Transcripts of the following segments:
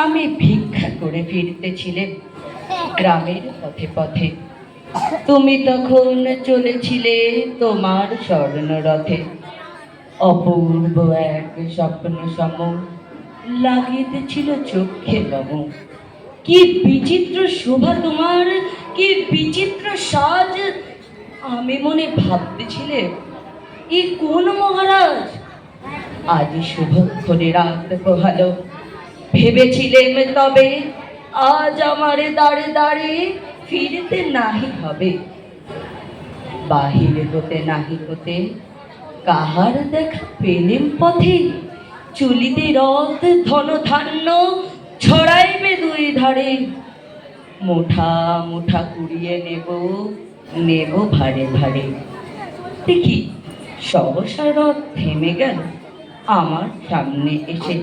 আমি ভিক্ষা করে ফিরতেছিলেন গ্রামের পথে পথে। তুমি তখন চলেছিলে তোমার স্বর্ণরথে। অপূর্ব এক স্বপ্ন সম লাগিতেছিল চোখে নম। কি বিচিত্র শোভা তোমার, কি বিচিত্র সাজ। আমি মনে ভাবতেছিলে এ কোন মহারাজ। আজ শুভক্ষণে রাত পোহালো, ভেবেছিলেন তবে আজ আমার দাঁড়ে দাঁড়ে ফিরতে নাহি হবে। বাহিরে হতে নাহি হতে কাহার দেখা পেলেম পথে। চলিতে রথ ধন ধান্য ছড়াইবে দুই ধারে। মুঠা মুঠা কুড়িয়ে নেব, নেব ভারে ভারে। দেখি সহসা রথ থেমে গেল আমার সামনে এসে।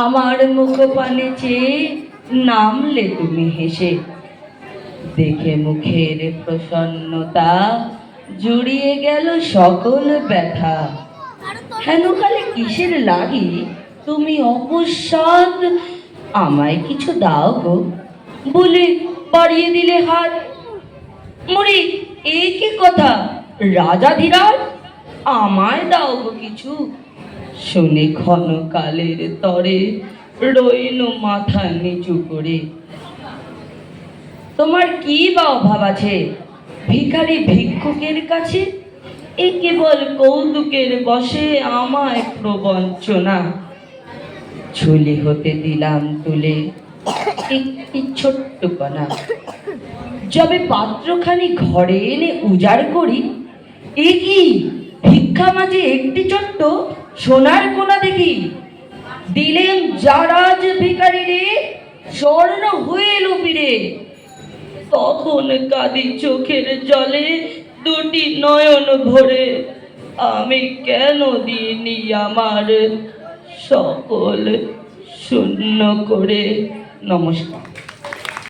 আমার মুখ পানে চেয়ে নামলে তুমি হেসে। দেখে মুখের প্রসন্নতা জুড়িয়ে গেল সকল ব্যথা। হেন কালে কিসের লাগি তুমি অকস্মাৎ আমায় কিছু দাও গো বলে বাড়িয়ে দিলে হাত। মরি এই কি কথা রাজাধিরাজ, আমায় দাও গো কিছু। শুনে ক্ষণকালের তরে রইল মাথা নিচু করে। তোমার কি বা অভাব আছে ভিখারি ভিক্ষুকের কাছে? এ কেবল কৌতুকের বসে আমায় প্রবঞ্চনা। ঝুলি হতে দিলাম তুলে একটি ছোট্ট কণা। যবে পাত্রখানি ঘরে এনে উজাড় করি, এ কি ভিক্ষা মাঝে একটি ছোট্ট সোনার কোনা দেখি। দিলেন জারাজ ভিখারি রে, স্বর্ণ হয়ে লুপিরে। তখন কাঁদি চোখের জলে দুটি নয়ন ভরে। আমি কেন দিইনি আমার সকল শূন্য করে। নমস্কার।